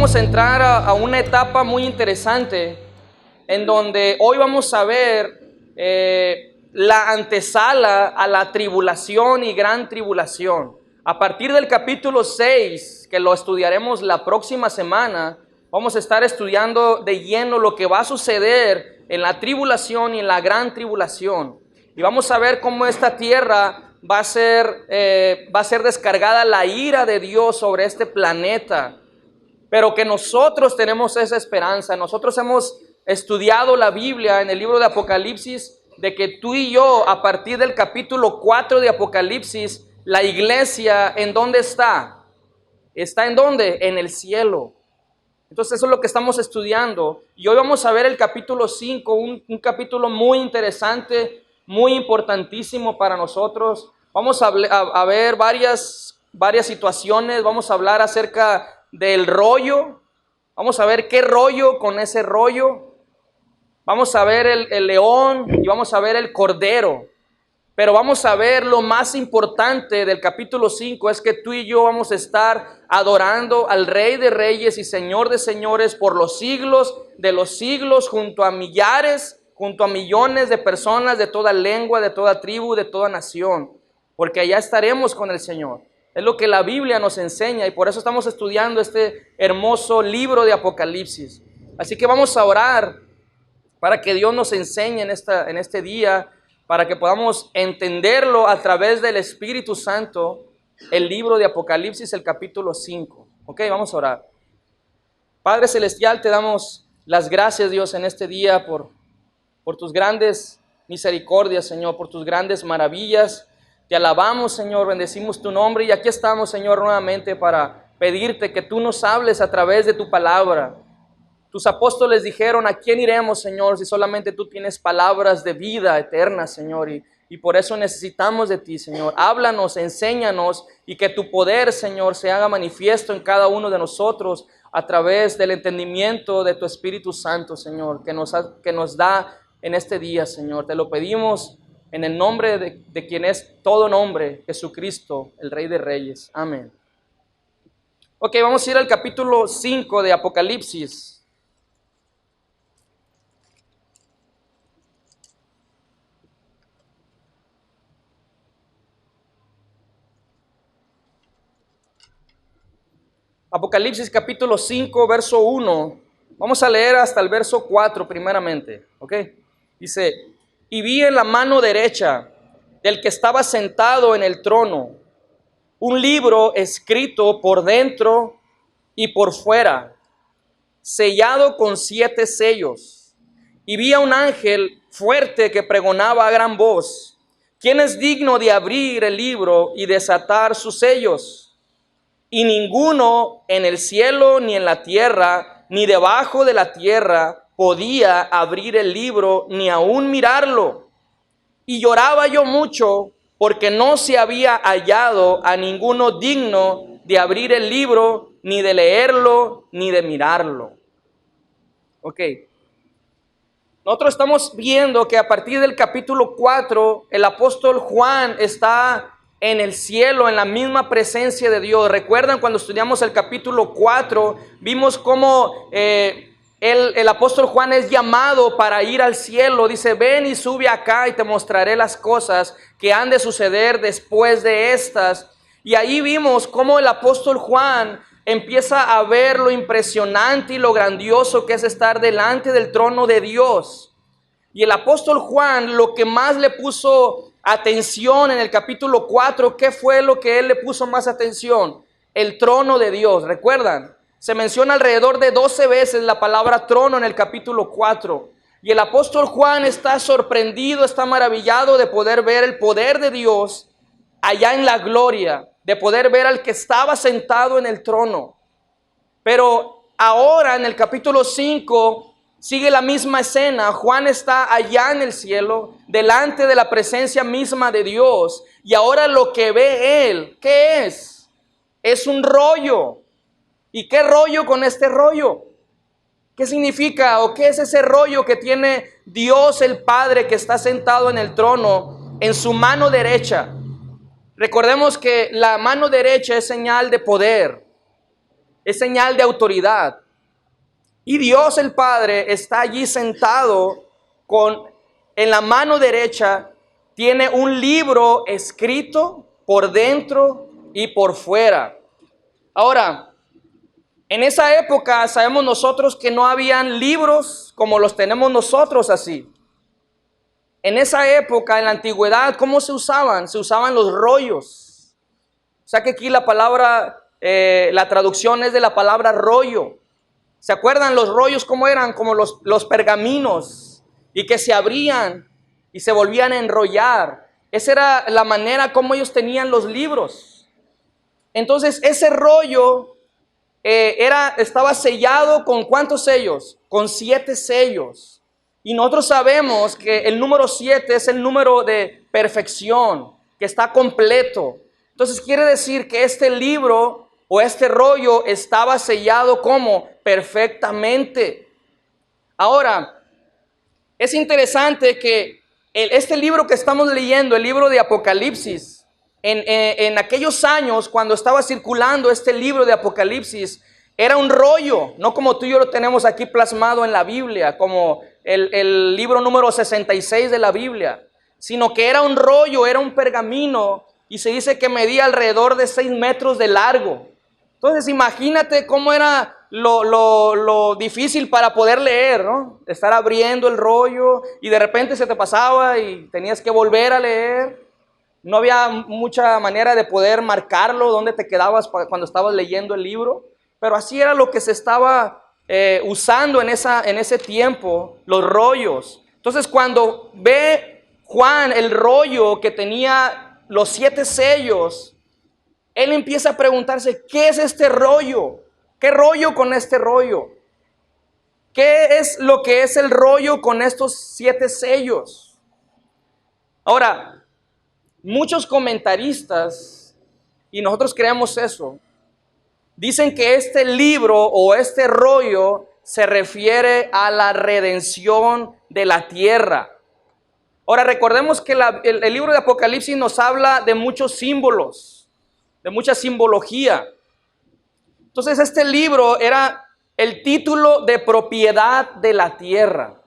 vamos a entrar a una etapa muy interesante en donde hoy vamos a ver la antesala a la tribulación y gran tribulación. A partir del capítulo 6, que lo estudiaremos la próxima semana, vamos a estar estudiando de lleno lo que va a suceder en la tribulación y en la gran tribulación. Y vamos a ver cómo esta tierra va a ser descargada la ira de Dios sobre este planeta. Pero que nosotros tenemos esa esperanza. Nosotros hemos estudiado la Biblia en el libro de Apocalipsis, de que tú y yo, a partir del capítulo 4 de Apocalipsis, la iglesia, ¿en dónde está? ¿Está en dónde? En el cielo. Entonces eso es lo que estamos estudiando. Y hoy vamos a ver el capítulo 5, un capítulo muy interesante, muy importantísimo para nosotros. Vamos a ver varias situaciones. Vamos a hablar acerca del rollo. Vamos a ver qué rollo con ese rollo. Vamos a ver el león y vamos a ver el cordero. Pero vamos a ver lo más importante del capítulo 5, es que tú y yo vamos a estar adorando al Rey de Reyes y Señor de Señores por los siglos de los siglos, junto a millares, junto a millones de personas de toda lengua, de toda tribu, de toda nación, porque allá estaremos con el Señor. Es lo que la Biblia nos enseña y por eso estamos estudiando este hermoso libro de Apocalipsis. Así que vamos a orar para que Dios nos enseñe en este día, para que podamos entenderlo a través del Espíritu Santo, el libro de Apocalipsis, el capítulo 5. Ok, vamos a orar. Padre Celestial, te damos las gracias, Dios, en este día por tus grandes misericordias, Señor, por tus grandes maravillas. Te alabamos, Señor, bendecimos tu nombre y aquí estamos, Señor, nuevamente para pedirte que tú nos hables a través de tu palabra. Tus apóstoles dijeron: ¿a quién iremos, Señor, si solamente tú tienes palabras de vida eterna, Señor? Y por eso necesitamos de ti, Señor. Háblanos, enséñanos y que tu poder, Señor, se haga manifiesto en cada uno de nosotros a través del entendimiento de tu Espíritu Santo, Señor, que nos da en este día, Señor. Te lo pedimos en el nombre de quien es todo nombre, Jesucristo, el Rey de Reyes. Amén. Ok, vamos a ir al capítulo 5 de Apocalipsis. Apocalipsis capítulo 5, verso 1. Vamos a leer hasta el verso 4 primeramente. ¿Ok? Dice: y vi en la mano derecha del que estaba sentado en el trono un libro escrito por dentro y por fuera, sellado con 7 sellos. Y vi a un ángel fuerte que pregonaba a gran voz: ¿quién es digno de abrir el libro y desatar sus sellos? Y ninguno en el cielo, ni en la tierra, ni debajo de la tierra podía abrir el libro, ni aún mirarlo. Y lloraba yo mucho, porque no se había hallado a ninguno digno de abrir el libro, ni de leerlo, ni de mirarlo. Ok. Nosotros estamos viendo que a partir del capítulo 4, el apóstol Juan está en el cielo, en la misma presencia de Dios. ¿Recuerdan cuando estudiamos el capítulo 4? Vimos cómo el apóstol Juan es llamado para ir al cielo. Dice: ven y sube acá y te mostraré las cosas que han de suceder después de estas. Y ahí vimos cómo el apóstol Juan empieza a ver lo impresionante y lo grandioso que es estar delante del trono de Dios. Y el apóstol Juan, lo que más le puso atención en el capítulo 4, ¿qué fue lo que él le puso más atención? El trono de Dios. ¿Recuerdan? Se menciona alrededor de 12 veces la palabra trono en el capítulo 4. Y el apóstol Juan está sorprendido, está maravillado de poder ver el poder de Dios allá en la gloria, de poder ver al que estaba sentado en el trono. Pero ahora en el capítulo 5 sigue la misma escena. Juan está allá en el cielo, delante de la presencia misma de Dios. Y ahora lo que ve él, ¿qué es? Es un rollo. ¿Y qué rollo con este rollo? ¿Qué significa o qué es ese rollo que tiene Dios el Padre, que está sentado en el trono, en su mano derecha? Recordemos que la mano derecha es señal de poder. es señal de autoridad. Y Dios el Padre está allí sentado en la mano derecha, tiene un libro escrito por dentro y por fuera. Ahora, en esa época sabemos nosotros que no habían libros como los tenemos nosotros así. En esa época, en la antigüedad, ¿cómo se usaban? Se usaban los rollos. O sea que aquí la palabra, la traducción es de la palabra rollo. ¿Se acuerdan los rollos cómo eran? Como los pergaminos, y que se abrían y se volvían a enrollar. Esa era la manera como ellos tenían los libros. Entonces ese rollo estaba sellado con ¿cuántos sellos? Con 7 sellos. Y nosotros sabemos que el número 7 es el número de perfección, que está completo. Entonces quiere decir que este libro o este rollo estaba sellado como perfectamente. Ahora, es interesante que este libro que estamos leyendo, el libro de Apocalipsis, en aquellos años cuando estaba circulando este libro de Apocalipsis, era un rollo, no como tú y yo lo tenemos aquí plasmado en la Biblia, como el libro número 66 de la Biblia, sino que era un rollo, era un pergamino, y se dice que medía alrededor de 6 metros de largo. Entonces imagínate cómo era lo difícil para poder leer, ¿no? Estar abriendo el rollo y de repente se te pasaba y tenías que volver a leer. No había mucha manera de poder marcarlo, dónde te quedabas cuando estabas leyendo el libro. Pero así era lo que se estaba usando en ese tiempo, los rollos. Entonces cuando ve Juan el rollo que tenía los 7 sellos, él empieza a preguntarse, ¿qué es este rollo? ¿Qué rollo con este rollo? ¿Qué es lo que es el rollo con estos 7 sellos? Ahora, muchos comentaristas, y nosotros creemos eso, dicen que este libro o este rollo se refiere a la redención de la tierra. Ahora, recordemos que el libro de Apocalipsis nos habla de muchos símbolos, de mucha simbología. Entonces este libro era el título de propiedad de la tierra.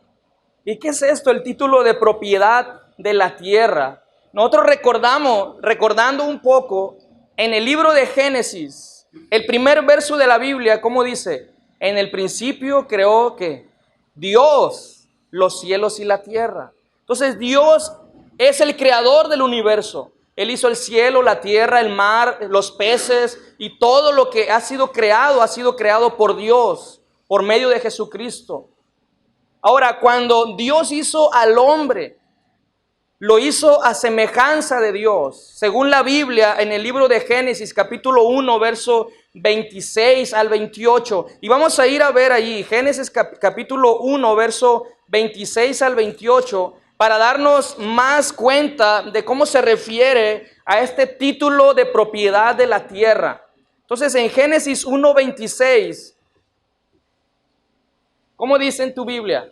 ¿Y qué es esto? El título de propiedad de la tierra. Nosotros recordando un poco, en el libro de Génesis, el primer verso de la Biblia, ¿cómo dice? En el principio creó ¿qué? Dios los cielos y la tierra. Entonces Dios es el creador del universo. Él hizo el cielo, la tierra, el mar, los peces y todo lo que ha sido creado por Dios, por medio de Jesucristo. Ahora, cuando Dios hizo al hombre, lo hizo a semejanza de Dios. Según la Biblia, en el libro de Génesis, capítulo 1, verso 26 al 28. Y vamos a ir a ver allí, Génesis capítulo 1, verso 26 al 28, para darnos más cuenta de cómo se refiere a este título de propiedad de la tierra. Entonces, en Génesis 1:26, ¿cómo dice en tu Biblia?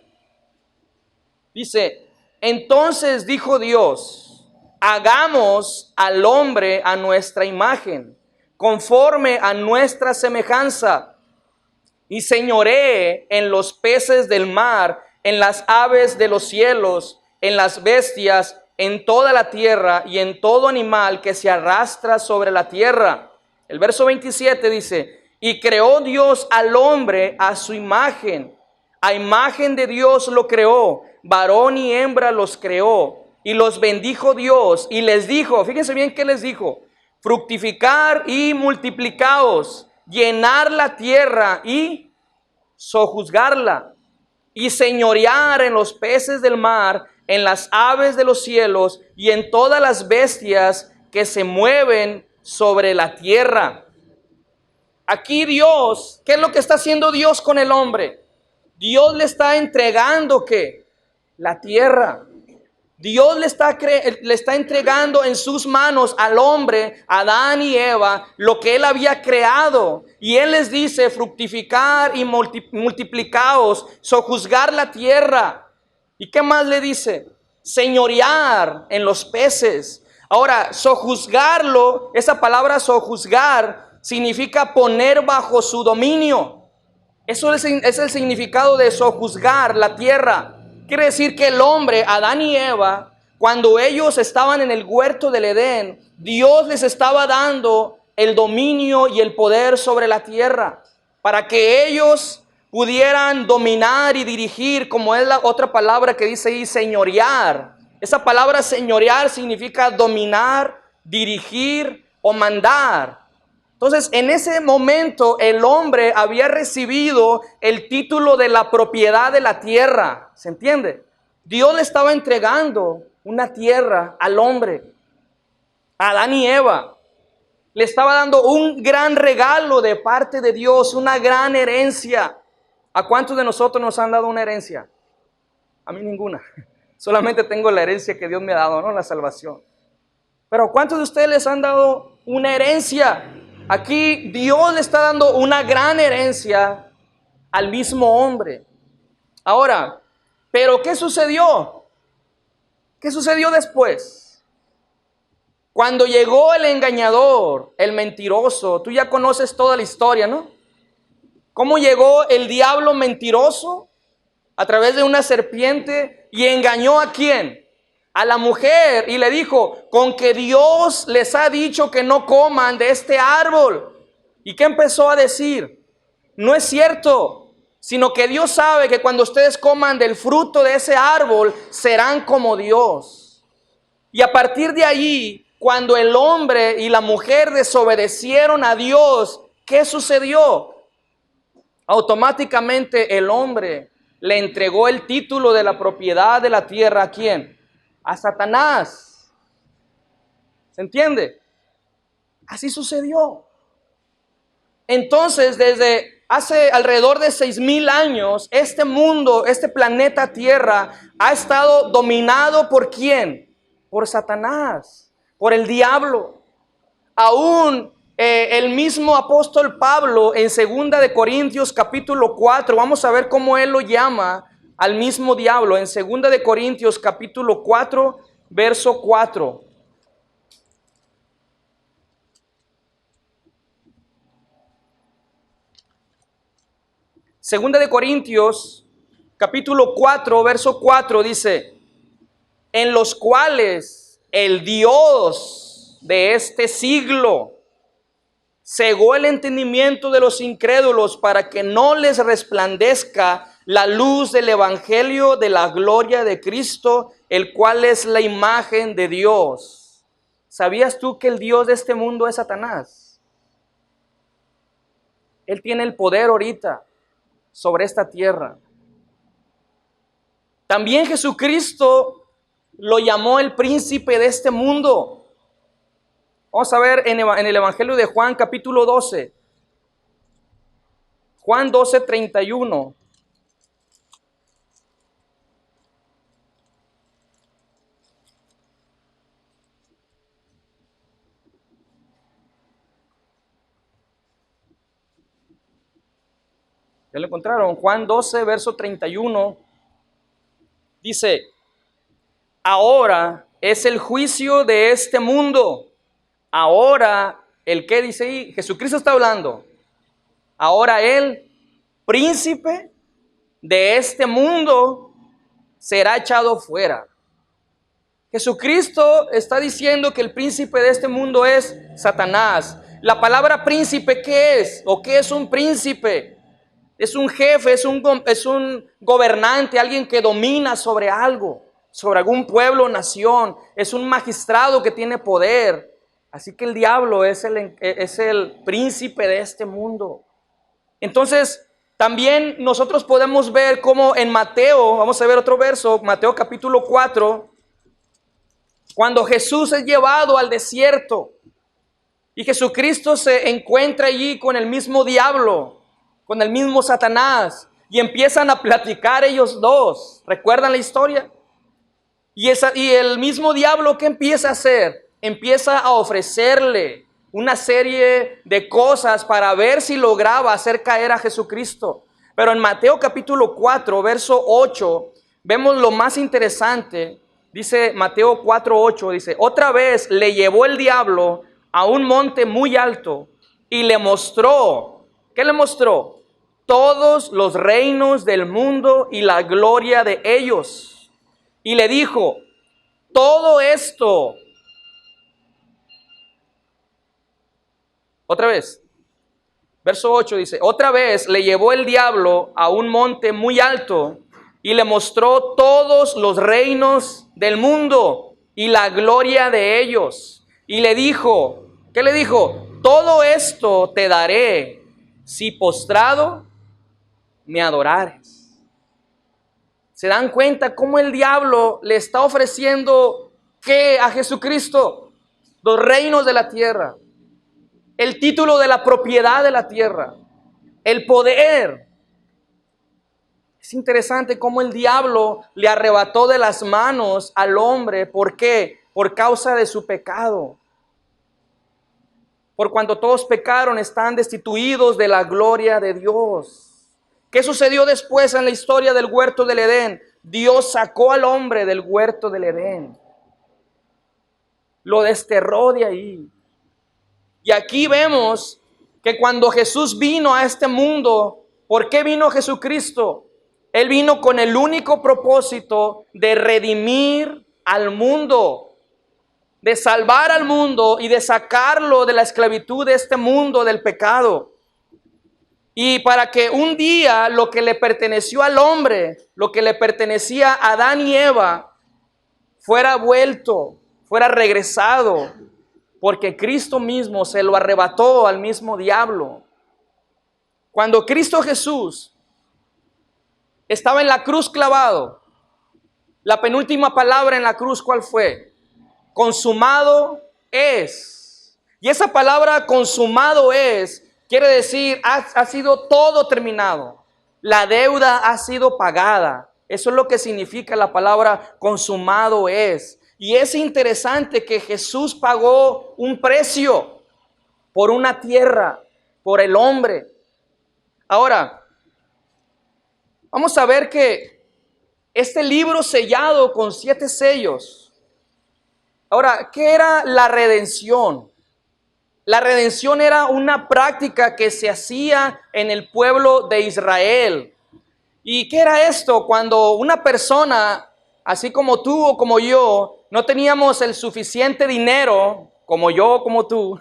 Dice, entonces dijo Dios, hagamos al hombre a nuestra imagen, conforme a nuestra semejanza, y señoree en los peces del mar, en las aves de los cielos, en las bestias, en toda la tierra y en todo animal que se arrastra sobre la tierra. El verso 27 dice, y creó Dios al hombre a su imagen. A imagen de Dios lo creó, varón y hembra los creó. Y los bendijo Dios y les dijo, fíjense bien qué les dijo, fructificar y multiplicaos, llenar la tierra y sojuzgarla, y señorear en los peces del mar, en las aves de los cielos y en todas las bestias que se mueven sobre la tierra. Aquí Dios, ¿qué es lo que está haciendo Dios con el hombre? Dios le está entregando ¿qué? La tierra. Dios le está entregando en sus manos al hombre, a Adán y Eva, lo que él había creado. Y él les dice, fructificar y multiplicaos, sojuzgar la tierra. ¿Y qué más le dice? Señorear en los peces. Ahora, sojuzgarlo, esa palabra sojuzgar, significa poner bajo su dominio. Eso es el significado de sojuzgar la tierra. Quiere decir que el hombre, Adán y Eva, cuando ellos estaban en el huerto del Edén, Dios les estaba dando el dominio y el poder sobre la tierra para que ellos pudieran dominar y dirigir, como es la otra palabra que dice ahí, señorear. Esa palabra señorear significa dominar, dirigir o mandar. Entonces, en ese momento el hombre había recibido el título de la propiedad de la tierra. ¿Se entiende? Dios le estaba entregando una tierra al hombre, a Adán y Eva. Le estaba dando un gran regalo de parte de Dios, una gran herencia. ¿A cuántos de nosotros nos han dado una herencia? A mí ninguna. Solamente tengo la herencia que Dios me ha dado, ¿no? La salvación. Pero ¿a cuántos de ustedes les han dado una herencia? Aquí Dios le está dando una gran herencia al mismo hombre. Ahora, ¿pero qué sucedió? ¿Qué sucedió después? Cuando llegó el engañador, el mentiroso, tú ya conoces toda la historia, ¿no? ¿Cómo llegó el diablo mentiroso a través de una serpiente y engañó a quién? A la mujer, y le dijo, con que Dios les ha dicho que no coman de este árbol. ¿Y qué empezó a decir? No es cierto, sino que Dios sabe que cuando ustedes coman del fruto de ese árbol, serán como Dios. Y a partir de ahí, cuando el hombre y la mujer desobedecieron a Dios, ¿qué sucedió? Automáticamente el hombre le entregó el título de la propiedad de la tierra ¿a quién? A Satanás. ¿Se entiende? Así sucedió. Entonces, desde hace alrededor de 6,000 años, este mundo, este planeta Tierra, ha estado dominado ¿por quién? Por Satanás, por el diablo. Aún el mismo apóstol Pablo en 2 de Corintios capítulo 4, vamos a ver cómo él lo llama al mismo diablo, en 2 de Corintios capítulo 4, verso 4. Segunda de Corintios, capítulo 4, verso 4 dice, en los cuales el Dios de este siglo cegó el entendimiento de los incrédulos para que no les resplandezca la luz del evangelio de la gloria de Cristo, el cual es la imagen de Dios. ¿Sabías tú que el Dios de este mundo es Satanás? Él tiene el poder ahorita sobre esta tierra. También Jesucristo lo llamó el príncipe de este mundo. Vamos a ver en el Evangelio de Juan capítulo 12. Juan 12, 31. ¿Ya lo encontraron? Juan 12, verso 31. Dice, ahora es el juicio de este mundo. Ahora, ¿el qué dice ahí? Jesucristo está hablando. Ahora el príncipe de este mundo será echado fuera. Jesucristo está diciendo que el príncipe de este mundo es Satanás. La palabra príncipe, ¿qué es? ¿O qué es un príncipe? Es un jefe, es un gobernante, alguien que domina sobre algo, sobre algún pueblo o nación. Es un magistrado que tiene poder. Así que el diablo es el príncipe de este mundo. Entonces, también nosotros podemos ver cómo en Mateo, vamos a ver otro verso, Mateo capítulo 4, cuando Jesús es llevado al desierto y Jesucristo se encuentra allí con el mismo diablo, con el mismo Satanás, y empiezan a platicar ellos dos. ¿Recuerdan la historia? Y el mismo diablo, ¿qué empieza a hacer? Empieza a ofrecerle una serie de cosas para ver si lograba hacer caer a Jesucristo. Pero en Mateo capítulo 4, verso 8, vemos lo más interesante. Dice Mateo 4, 8, dice, otra vez le llevó el diablo a un monte muy alto y le mostró, ¿qué le mostró? Todos los reinos del mundo y la gloria de ellos. Y le dijo, todo esto, otra vez, verso 8 dice, otra vez le llevó el diablo a un monte muy alto y le mostró todos los reinos del mundo y la gloria de ellos. Y le dijo, ¿qué le dijo? Todo esto te daré si postrado me adorares. ¿Se dan cuenta cómo el diablo le está ofreciendo qué a Jesucristo? Los reinos de la tierra, el título de la propiedad de la tierra, el poder. Es interesante cómo el diablo le arrebató de las manos al hombre. ¿Por qué? Por causa de su pecado. Por cuanto todos pecaron, están destituidos de la gloria de Dios. ¿Qué sucedió después en la historia del huerto del Edén? Dios sacó al hombre del huerto del Edén. Lo desterró de ahí. Y aquí vemos que cuando Jesús vino a este mundo, ¿por qué vino Jesucristo? Él vino con el único propósito de redimir al mundo, de salvar al mundo y de sacarlo de la esclavitud de este mundo, del pecado. Y para que un día lo que le perteneció al hombre, lo que le pertenecía a Adán y Eva, fuera vuelto, fuera regresado, porque Cristo mismo se lo arrebató al mismo diablo. Cuando Cristo Jesús estaba en la cruz clavado, la penúltima palabra en la cruz, ¿cuál fue? Consumado es. Y esa palabra consumado es, quiere decir, ha sido todo terminado. La deuda ha sido pagada. Eso es lo que significa la palabra consumado es. Y es interesante que Jesús pagó un precio por una tierra, por el hombre. Ahora, vamos a ver que este libro sellado con 7 sellos. Ahora, ¿qué era la redención? La redención era una práctica que se hacía en el pueblo de Israel. ¿Y qué era esto? Cuando una persona, así como tú o como yo, no teníamos el suficiente dinero, como yo o como tú,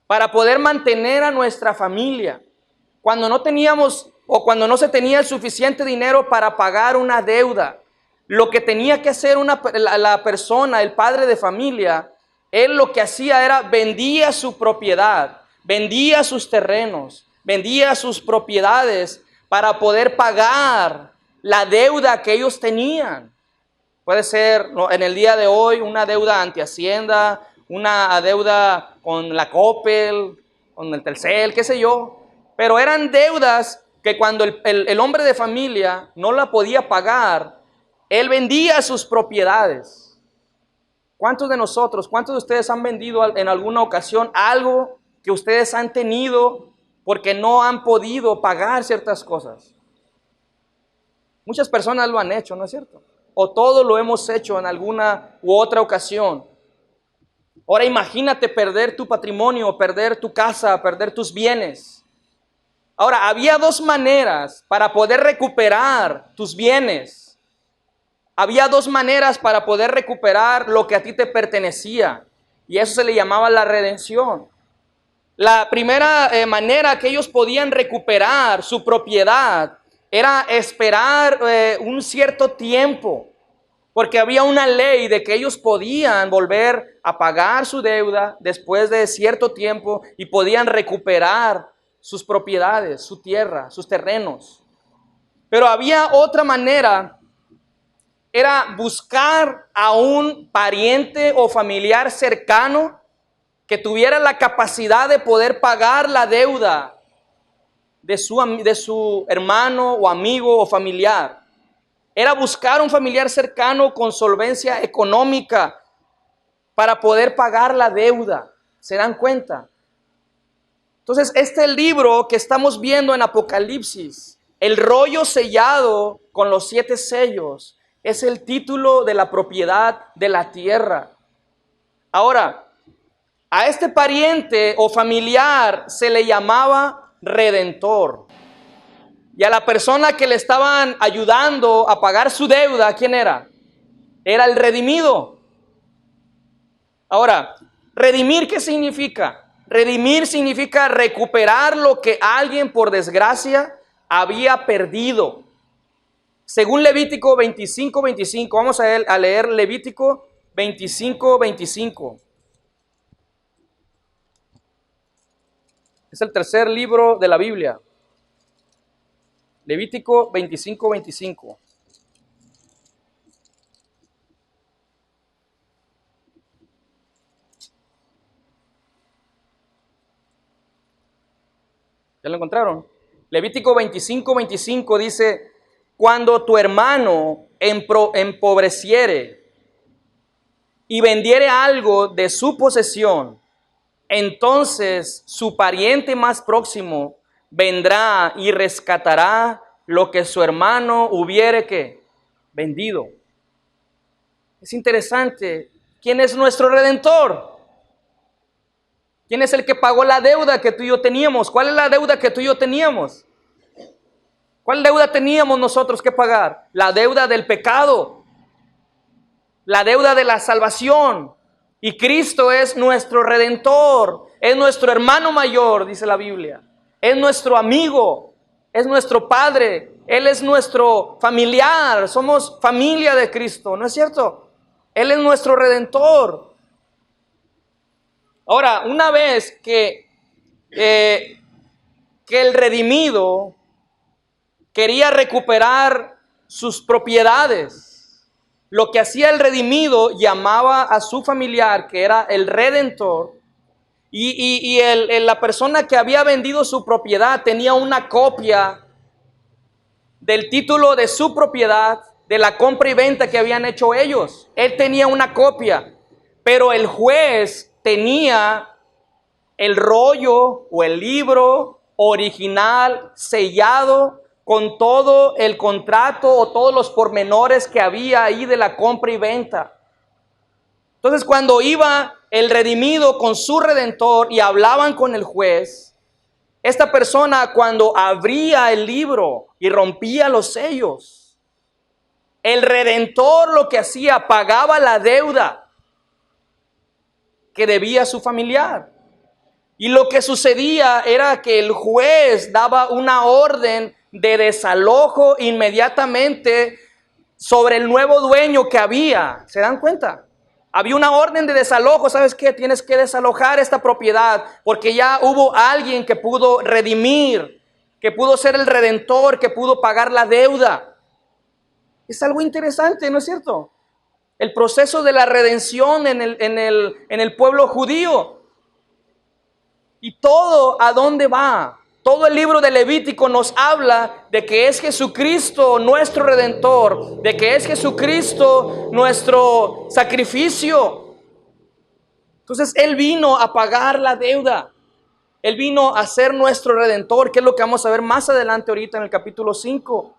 para poder mantener a nuestra familia. Cuando no teníamos o cuando no se tenía el suficiente dinero para pagar una deuda, lo que tenía que hacer la persona, el padre de familia, él lo que hacía era vendía su propiedad, vendía sus terrenos, vendía sus propiedades para poder pagar la deuda que ellos tenían. Puede ser en el día de hoy una deuda ante Hacienda, una deuda con la Coppel, con el Telcel, qué sé yo. Pero eran deudas que cuando el hombre de familia no la podía pagar, él vendía sus propiedades. ¿Cuántos de nosotros, cuántos de ustedes han vendido en alguna ocasión algo que ustedes han tenido porque no han podido pagar ciertas cosas? Muchas personas lo han hecho, ¿no es cierto? O todos lo hemos hecho en alguna u otra ocasión. Ahora imagínate perder tu patrimonio, perder tu casa, perder tus bienes. Ahora, había 2 maneras para poder recuperar tus bienes. Había 2 maneras para poder recuperar lo que a ti te pertenecía. Y eso se le llamaba la redención. La primera manera que ellos podían recuperar su propiedad era esperar un cierto tiempo. Porque había una ley de que ellos podían volver a pagar su deuda después de cierto tiempo y podían recuperar sus propiedades, su tierra, sus terrenos. Pero había otra manera, era buscar a un pariente o familiar cercano que tuviera la capacidad de poder pagar la deuda de su hermano o amigo o familiar. Era buscar un familiar cercano con solvencia económica para poder pagar la deuda. ¿Se dan cuenta? Entonces, este libro que estamos viendo en Apocalipsis, el rollo sellado con los 7 sellos, es el título de la propiedad de la tierra. Ahora, A este pariente o familiar se le llamaba redentor. Y a la persona que le estaban ayudando a pagar su deuda, ¿quién era? Era el redimido. Ahora, redimir, ¿qué significa? Redimir significa recuperar lo que alguien por desgracia había perdido. Según Levítico 25:25, vamos a leer Levítico 25:25. Es el tercer libro de la Biblia. Levítico 25:25. ¿Ya lo encontraron? Levítico 25:25 dice: cuando tu hermano empobreciere y vendiere algo de su posesión, entonces su pariente más próximo vendrá y rescatará lo que su hermano hubiere que vendido. Es interesante. ¿Quién es nuestro redentor? ¿Quién es el que pagó la deuda que tú y yo teníamos? ¿Cuál es la deuda que tú y yo teníamos? ¿Cuál deuda teníamos nosotros que pagar? La deuda del pecado, la deuda de la salvación. Y Cristo es nuestro redentor, es nuestro hermano mayor, dice la Biblia. Es nuestro amigo, es nuestro padre, Él es nuestro familiar, somos familia de Cristo, ¿no es cierto? Él es nuestro redentor. Ahora, una vez que el redimido quería recuperar sus propiedades, lo que hacía el redimido, llamaba a su familiar, que era el redentor, y la persona que había vendido su propiedad tenía una copia del título de su propiedad, de la compra y venta que habían hecho ellos. Él tenía una copia, pero el juez tenía el rollo o el libro original sellado con todo el contrato o todos los pormenores que había ahí de la compra y venta. Entonces, cuando iba el redimido con su redentor y hablaban con el juez, esta persona, cuando abría el libro y rompía los sellos, el redentor lo que hacía, pagaba la deuda que debía a su familiar. Y lo que sucedía era que el juez daba una orden de desalojo inmediatamente sobre el nuevo dueño que había. ¿Se dan cuenta? Había una orden de desalojo. ¿Sabes qué? Tienes que desalojar esta propiedad porque ya hubo alguien que pudo redimir, que pudo ser el redentor, que pudo pagar la deuda. Es algo interesante, ¿no es cierto? El proceso de la redención en el pueblo judío. Y todo, ¿a dónde va? Todo el libro de Levítico nos habla de que es Jesucristo nuestro redentor, de que es Jesucristo nuestro sacrificio. Entonces Él vino a pagar la deuda. Él vino a ser nuestro redentor, que es lo que vamos a ver más adelante ahorita en el capítulo 5.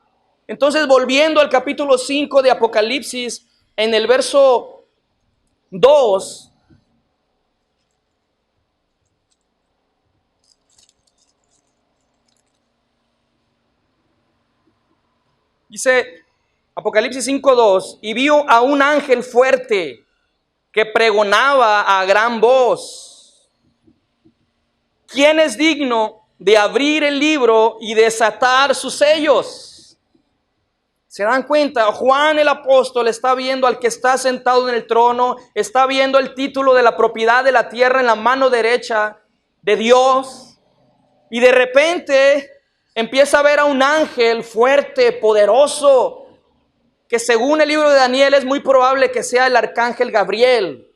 Entonces, volviendo al capítulo 5 de Apocalipsis, en el verso 2, dice Apocalipsis 5:2, y vio a un ángel fuerte que pregonaba a gran voz: ¿quién es digno de abrir el libro y desatar sus sellos? ¿Se dan cuenta? Juan el apóstol está viendo al que está sentado en el trono, está viendo el título de la propiedad de la tierra en la mano derecha de Dios, y de repente empieza a ver a un ángel fuerte, poderoso, que según el libro de Daniel es muy probable que sea el arcángel Gabriel.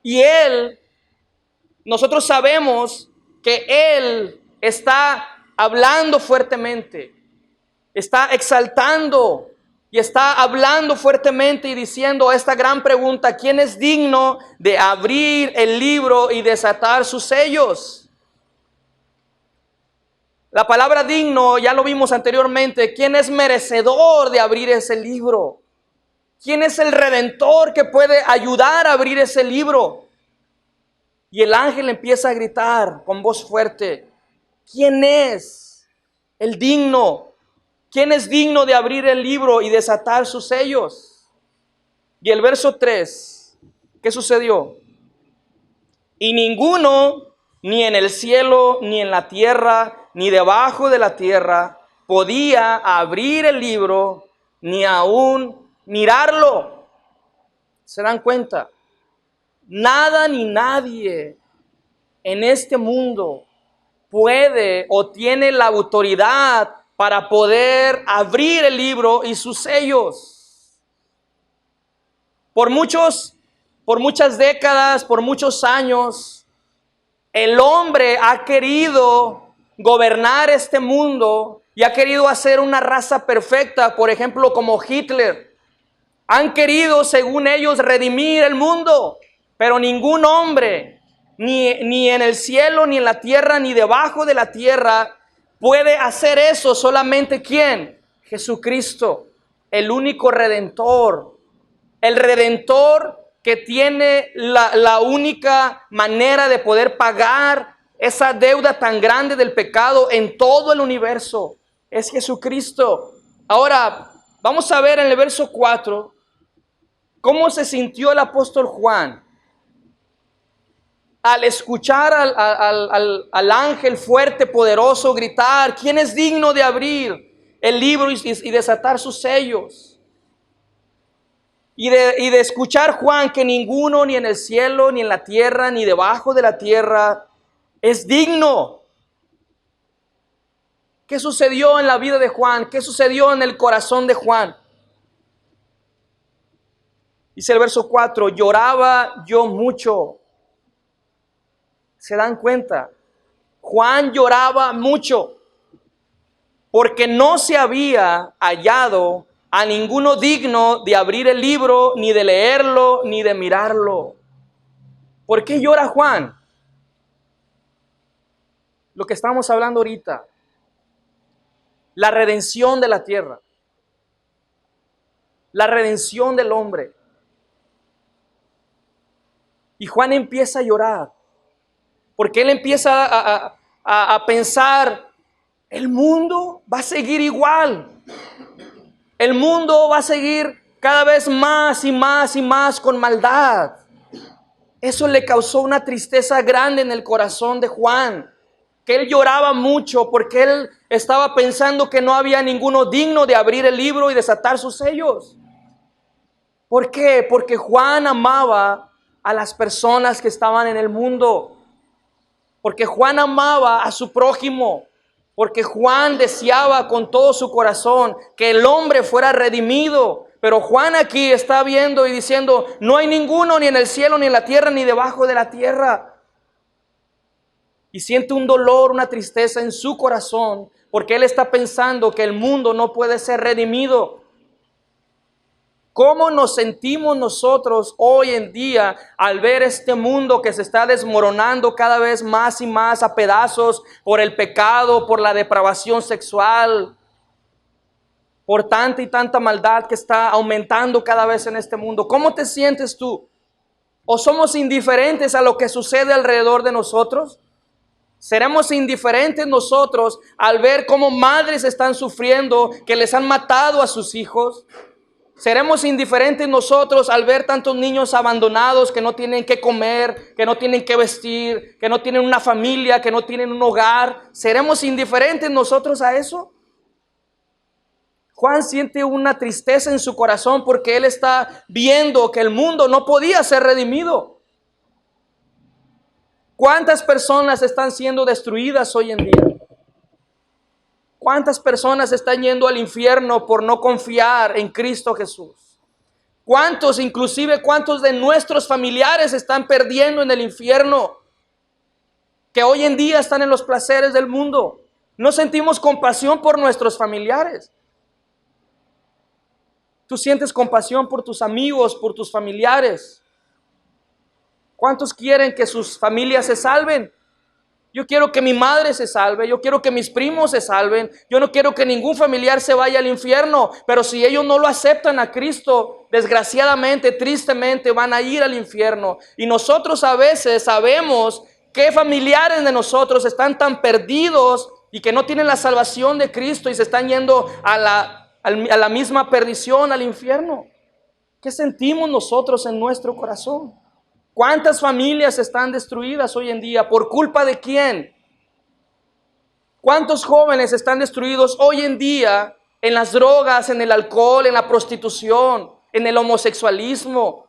Y nosotros sabemos que él está hablando fuertemente, está exaltando y está hablando fuertemente y diciendo esta gran pregunta: ¿quién es digno de abrir el libro y desatar sus sellos? La palabra digno ya lo vimos anteriormente. ¿Quién es merecedor de abrir ese libro? ¿Quién es el redentor que puede ayudar a abrir ese libro? Y el ángel empieza a gritar con voz fuerte, ¿quién es el digno? ¿Quién es digno de abrir el libro y desatar sus sellos? Y el verso 3, ¿qué sucedió? Y ninguno, ni en el cielo, ni en la tierra, ni debajo de la tierra, podía abrir el libro, ni aún mirarlo. ¿Se dan cuenta? Nada ni nadie en este mundo puede o tiene la autoridad para poder abrir el libro y sus sellos. Por muchas décadas, por muchos años, el hombre ha querido gobernar este mundo y ha querido hacer una raza perfecta, por ejemplo, como Hitler. Han querido, según ellos, redimir el mundo, pero ningún hombre, ni en el cielo, ni en la tierra, ni debajo de la tierra, puede hacer eso. Solamente ¿quién? Jesucristo, el único redentor. El redentor que tiene la única manera de poder pagar esa deuda tan grande del pecado en todo el universo. Es Jesucristo. Ahora, vamos a ver en el verso 4 cómo se sintió el apóstol Juan al escuchar al ángel fuerte, poderoso, gritar, ¿quién es digno de abrir el libro y desatar sus sellos? Y de escuchar Juan que ninguno, ni en el cielo, ni en la tierra, ni debajo de la tierra, es digno. ¿Qué sucedió en la vida de Juan? ¿Qué sucedió en el corazón de Juan? Dice el verso 4, lloraba yo mucho. ¿Se dan cuenta? Juan lloraba mucho porque no se había hallado a ninguno digno de abrir el libro, ni de leerlo, ni de mirarlo. ¿Por qué llora Juan? Lo que estamos hablando ahorita, la redención de la tierra, la redención del hombre. Y Juan empieza a llorar porque él empieza a pensar, el mundo va a seguir igual. El mundo va a seguir cada vez más y más y más con maldad. Eso le causó una tristeza grande en el corazón de Juan, que él lloraba mucho porque él estaba pensando que no había ninguno digno de abrir el libro y desatar sus sellos. ¿Por qué? Porque Juan amaba a las personas que estaban en el mundo. Porque Juan amaba a su prójimo. Porque Juan deseaba con todo su corazón que el hombre fuera redimido. Pero Juan aquí está viendo y diciendo, no hay ninguno ni en el cielo, ni en la tierra, ni debajo de la tierra. Y siente un dolor, una tristeza en su corazón, porque él está pensando que el mundo no puede ser redimido. ¿Cómo nos sentimos nosotros hoy en día al ver este mundo que se está desmoronando cada vez más y más a pedazos por el pecado, por la depravación sexual, por tanta y tanta maldad que está aumentando cada vez en este mundo? ¿Cómo te sientes tú? ¿O somos indiferentes a lo que sucede alrededor de nosotros? ¿Seremos indiferentes nosotros al ver cómo madres están sufriendo, que les han matado a sus hijos? ¿Seremos indiferentes nosotros al ver tantos niños abandonados que no tienen que comer, que no tienen que vestir, que no tienen una familia, que no tienen un hogar? ¿Seremos indiferentes nosotros a eso? Juan siente una tristeza en su corazón porque él está viendo que el mundo no podía ser redimido. ¿Cuántas personas están siendo destruidas hoy en día? ¿Cuántas personas están yendo al infierno por no confiar en Cristo Jesús? ¿Cuántos, inclusive cuántos de nuestros familiares están perdiendo en el infierno? Que hoy en día están en los placeres del mundo. No sentimos compasión por nuestros familiares. Tú sientes compasión por tus amigos, por tus familiares. ¿Cuántos quieren que sus familias se salven? Yo quiero que mi madre se salve, yo quiero que mis primos se salven, yo no quiero que ningún familiar se vaya al infierno, pero si ellos no lo aceptan a Cristo, desgraciadamente, tristemente van a ir al infierno. Y nosotros a veces sabemos que familiares de nosotros están tan perdidos y que no tienen la salvación de Cristo y se están yendo a la misma perdición, al infierno. ¿Qué sentimos nosotros en nuestro corazón? ¿Cuántas familias están destruidas hoy en día? ¿Por culpa de quién? ¿Cuántos jóvenes están destruidos hoy en día en las drogas, en el alcohol, en la prostitución, en el homosexualismo?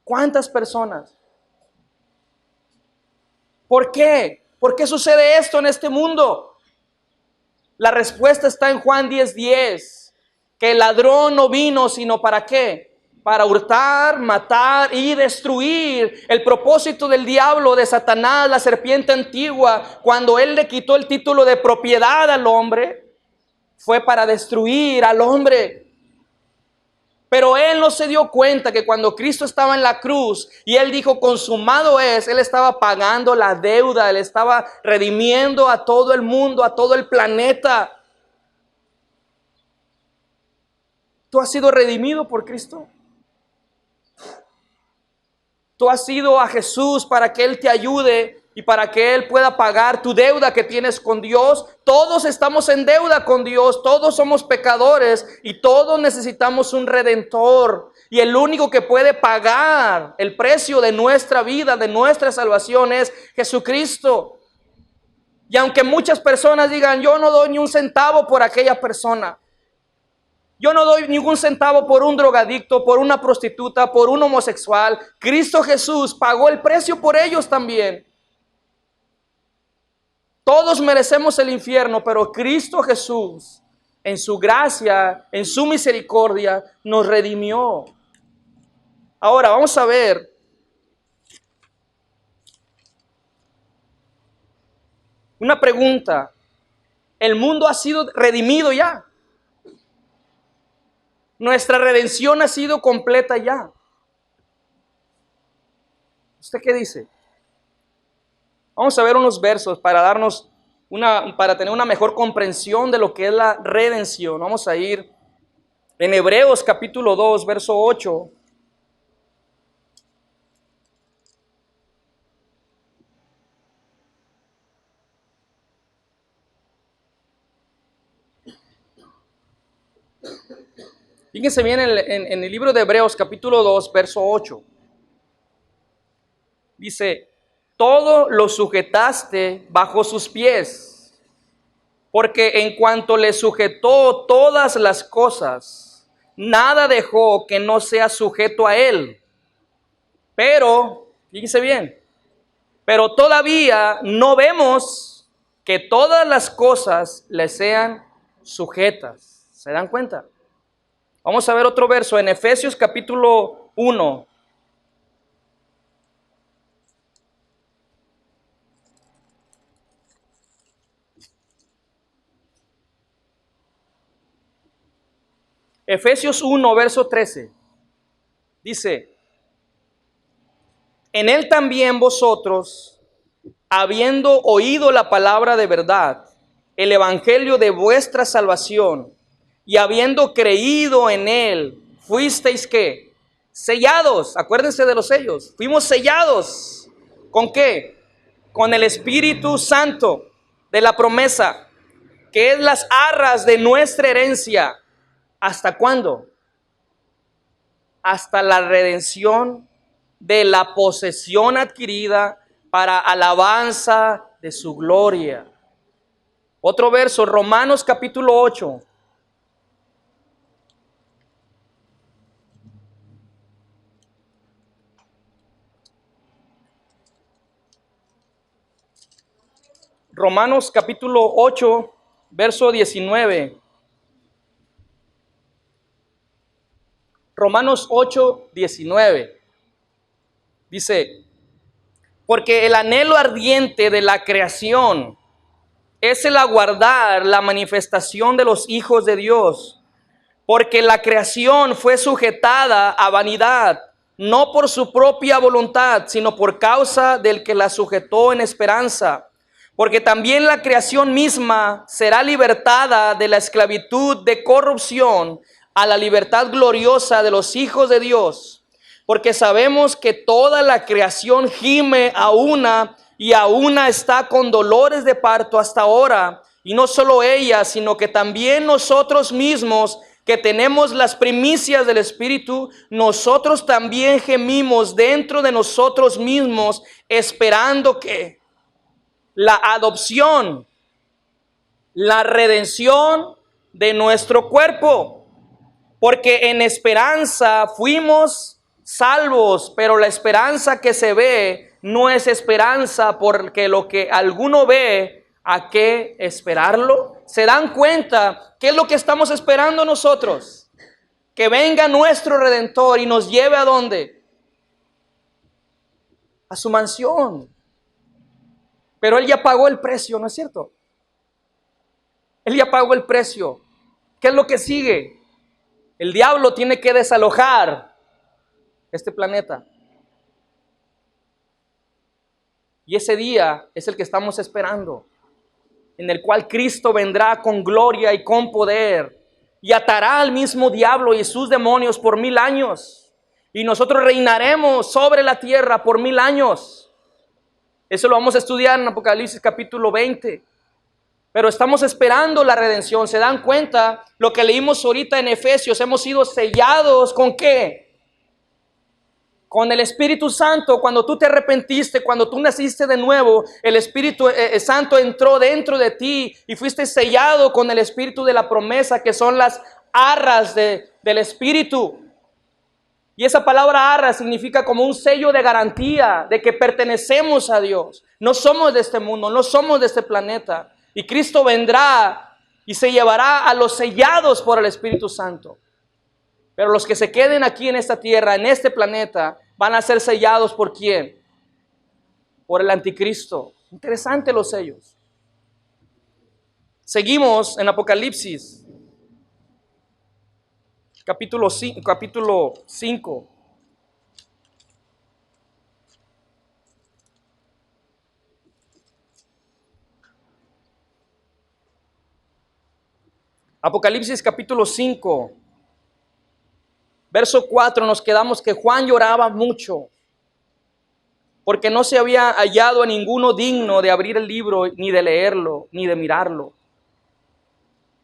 ¿Cuántas personas? ¿Por qué? ¿Por qué sucede esto en este mundo? La respuesta está en Juan 10:10, que el ladrón no vino sino ¿para qué? Para hurtar, matar y destruir. El propósito del diablo, de Satanás, la serpiente antigua, cuando él le quitó el título de propiedad al hombre, fue para destruir al hombre. Pero él no se dio cuenta que cuando Cristo estaba en la cruz y él dijo consumado es, él estaba pagando la deuda, él estaba redimiendo a todo el mundo, a todo el planeta. ¿Tú has sido redimido por Cristo? Tú has ido a Jesús para que Él te ayude y para que Él pueda pagar tu deuda que tienes con Dios. Todos estamos en deuda con Dios, todos somos pecadores y todos necesitamos un redentor. Y el único que puede pagar el precio de nuestra vida, de nuestra salvación, es Jesucristo. Y aunque muchas personas digan, yo no doy ni un centavo por aquella persona, yo no doy ningún centavo por un drogadicto, por una prostituta, por un homosexual, Cristo Jesús pagó el precio por ellos también. Todos merecemos el infierno, pero Cristo Jesús, en su gracia, en su misericordia, nos redimió. Ahora vamos a ver una pregunta. ¿El mundo ha sido redimido ya? Nuestra redención ha sido completa ya. ¿Usted qué dice? Vamos a ver unos versos para darnos para tener una mejor comprensión de lo que es la redención. Vamos a ir en Hebreos capítulo 2, verso 8. Fíjense bien en el libro de Hebreos capítulo 2, verso 8. Dice, todo lo sujetaste bajo sus pies, porque en cuanto le sujetó todas las cosas, nada dejó que no sea sujeto a él. Pero, fíjense bien, pero todavía no vemos que todas las cosas le sean sujetas. ¿Se dan cuenta? Vamos a ver otro verso en Efesios capítulo 1. Efesios 1, verso 13. Dice, en él también vosotros, habiendo oído la palabra de verdad, el evangelio de vuestra salvación, y habiendo creído en él, fuisteis ¿qué? Sellados. Acuérdense de los sellos. Fuimos sellados. ¿Con qué? Con el Espíritu Santo de la promesa, que es las arras de nuestra herencia. ¿Hasta cuándo? Hasta la redención de la posesión adquirida para alabanza de su gloria. Otro verso, Romanos capítulo 8. Romanos capítulo 8, verso 19. Romanos 8, 19. Dice, porque el anhelo ardiente de la creación es el aguardar la manifestación de los hijos de Dios, porque la creación fue sujetada a vanidad, no por su propia voluntad, sino por causa del que la sujetó en esperanza. Porque también la creación misma será libertada de la esclavitud de corrupción a la libertad gloriosa de los hijos de Dios. Porque sabemos que toda la creación gime a una y a una está con dolores de parto hasta ahora. Y no solo ella, sino que también nosotros mismos, que tenemos las primicias del Espíritu, nosotros también gemimos dentro de nosotros mismos, esperando que la adopción, la redención de nuestro cuerpo. Porque en esperanza fuimos salvos, pero la esperanza que se ve no es esperanza, porque lo que alguno ve, ¿a qué esperarlo? ¿Se dan cuenta qué es lo que estamos esperando nosotros? Que venga nuestro Redentor y nos lleve ¿a dónde? A su mansión. Pero Él ya pagó el precio, ¿no es cierto? Él ya pagó el precio. ¿Qué es lo que sigue? El diablo tiene que desalojar este planeta. Y ese día es el que estamos esperando, en el cual Cristo vendrá con gloria y con poder y atará al mismo diablo y sus demonios por 1000 años. Y nosotros reinaremos sobre la tierra por 1000 años. Eso lo vamos a estudiar en Apocalipsis capítulo 20. Pero estamos esperando la redención. ¿Se dan cuenta? Lo que leímos ahorita en Efesios, hemos sido sellados ¿con qué? Con el Espíritu Santo. Cuando tú te arrepentiste, cuando tú naciste de nuevo, el Espíritu Santo entró dentro de ti y fuiste sellado con el Espíritu de la promesa, que son las arras del Espíritu. Y esa palabra arra significa como un sello de garantía de que pertenecemos a Dios. No somos de este mundo, no somos de este planeta. Y Cristo vendrá y se llevará a los sellados por el Espíritu Santo. Pero los que se queden aquí en esta tierra, en este planeta, van a ser sellados ¿por quién? Por el anticristo. Interesante los sellos. Seguimos en Apocalipsis, capítulo 5. Apocalipsis capítulo 5. Verso 4, nos quedamos que Juan lloraba mucho, porque no se había hallado a ninguno digno de abrir el libro, ni de leerlo, ni de mirarlo.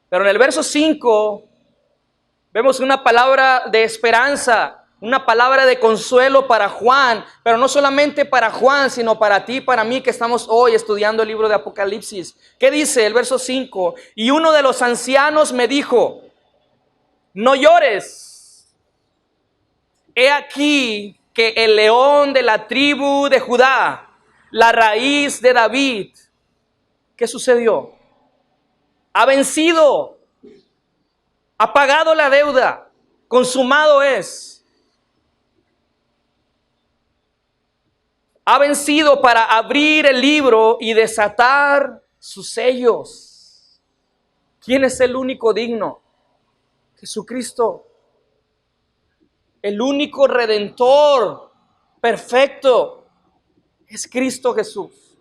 Pero en el verso 5 vemos una palabra de esperanza, una palabra de consuelo para Juan, pero no solamente para Juan, sino para ti y para mí que estamos hoy estudiando el libro de Apocalipsis. ¿Qué dice el verso 5? Y uno de los ancianos me dijo: no llores. He aquí que el león de la tribu de Judá, la raíz de David, ¿qué sucedió? Ha vencido, ha pagado la deuda, consumado es. Ha vencido para abrir el libro y desatar sus sellos. ¿Quién es el único digno? Jesucristo. El único redentor perfecto es Cristo Jesús.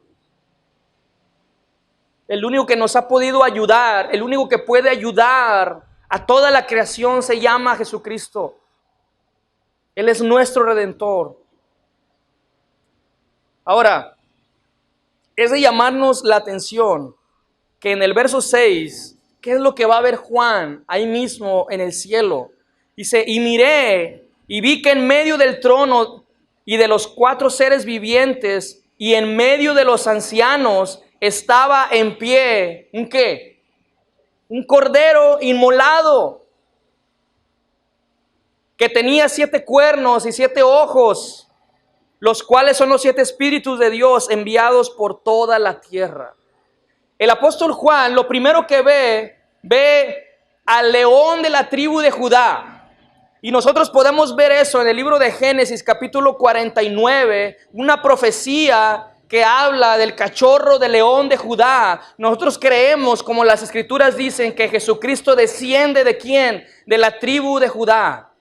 El único que nos ha podido ayudar, el único que puede ayudar a toda la creación se llama Jesucristo. Él es nuestro redentor. Ahora, es de llamarnos la atención que en el verso 6, ¿qué es lo que va a ver Juan ahí mismo en el cielo? Dice: y miré y vi que en medio del trono y de los 4 seres vivientes y en medio de los ancianos estaba en pie, ¿un qué? Un cordero inmolado, que tenía 7 cuernos y 7 ojos, los cuales son los 7 espíritus de Dios enviados por toda la tierra. El apóstol Juan lo primero que ve al león de la tribu de Judá. Y nosotros podemos ver eso en el libro de Génesis capítulo 49, una profecía que habla del cachorro de león de Judá. Nosotros creemos, como las escrituras dicen, que Jesucristo desciende ¿de quién? De la tribu de Judá.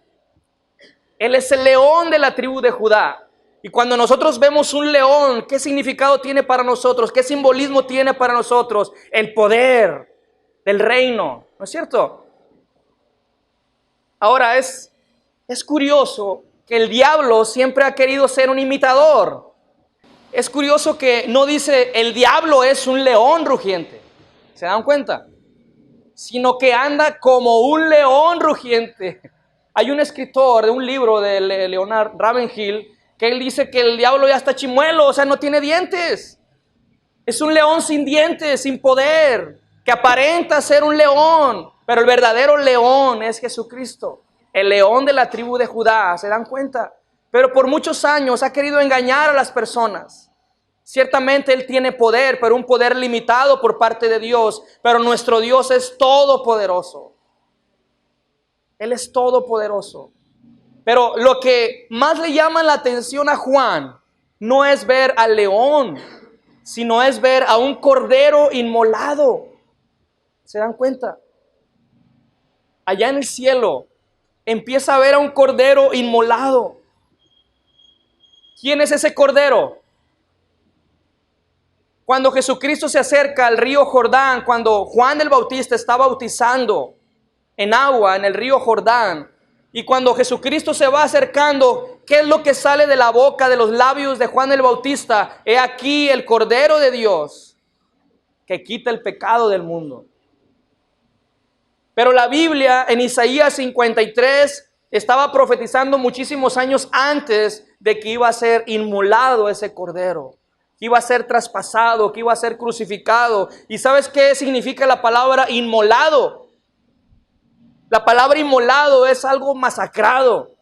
Él es el león de la tribu de Judá. Y cuando nosotros vemos un león, ¿qué significado tiene para nosotros? ¿Qué simbolismo tiene para nosotros? El poder del reino, ¿no es cierto? Ahora es curioso que el diablo siempre ha querido ser un imitador. Es curioso que no dice el diablo es un león rugiente. ¿Se dan cuenta? Sino que anda como un león rugiente. Hay un escritor de un libro de Leonard Ravenhill que él dice que el diablo ya está chimuelo, o sea, no tiene dientes. Es un león sin dientes, sin poder, que aparenta ser un león, pero el verdadero león es Jesucristo, el león de la tribu de Judá, ¿se dan cuenta? Pero por muchos años ha querido engañar a las personas. Ciertamente Él tiene poder, pero un poder limitado por parte de Dios, pero nuestro Dios es todopoderoso. Él es todopoderoso. Pero lo que más le llama la atención a Juan no es ver al león, sino es ver a un cordero inmolado. ¿Se dan cuenta? Allá en el cielo empieza a ver a un cordero inmolado. ¿Quién es ese cordero? Cuando Jesucristo se acerca al río Jordán, cuando Juan el Bautista está bautizando en agua en el río Jordán, y cuando Jesucristo se va acercando, ¿qué es lo que sale de la boca, de los labios de Juan el Bautista? He aquí el Cordero de Dios que quita el pecado del mundo. Pero la Biblia en Isaías 53 estaba profetizando muchísimos años antes de que iba a ser inmolado ese Cordero, que iba a ser traspasado, que iba a ser crucificado. ¿Y sabes qué significa la palabra inmolado? La palabra inmolado es algo masacrado,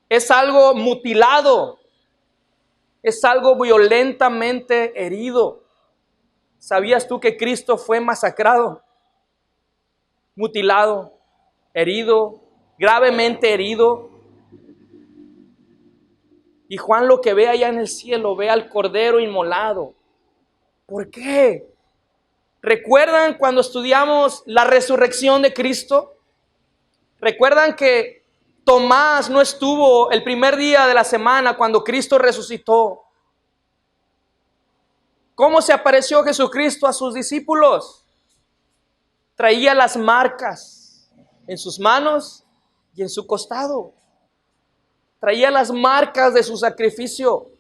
es algo mutilado, es algo violentamente herido. ¿Sabías tú que Cristo fue masacrado, mutilado, herido, gravemente herido? Y Juan lo que ve allá en el cielo, ve al Cordero inmolado. ¿Por qué? ¿Recuerdan cuando estudiamos la resurrección de Cristo? ¿Recuerdan que Tomás no estuvo el primer día de la semana cuando Cristo resucitó? ¿Cómo se apareció Jesucristo a sus discípulos? Traía las marcas en sus manos y en su costado. Traía las marcas de su sacrificio.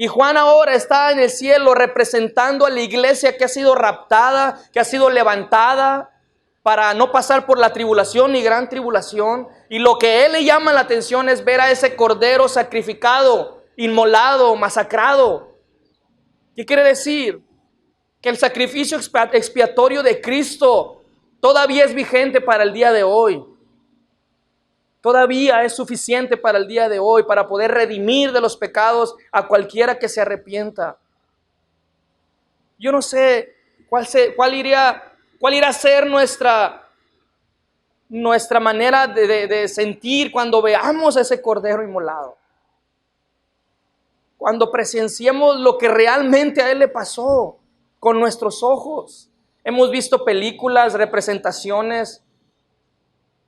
Y Juan ahora está en el cielo representando a la iglesia que ha sido raptada, que ha sido levantada para no pasar por la tribulación ni gran tribulación. Y lo que él le llama la atención es ver a ese cordero sacrificado, inmolado, masacrado. ¿Qué quiere decir? Que el sacrificio expiatorio de Cristo todavía es vigente para el día de hoy. Todavía es suficiente para el día de hoy, para poder redimir de los pecados a cualquiera que se arrepienta. Yo no sé cuál irá a ser nuestra manera de sentir cuando veamos a ese cordero inmolado. Cuando presenciemos lo que realmente a él le pasó con nuestros ojos. Hemos visto películas, representaciones.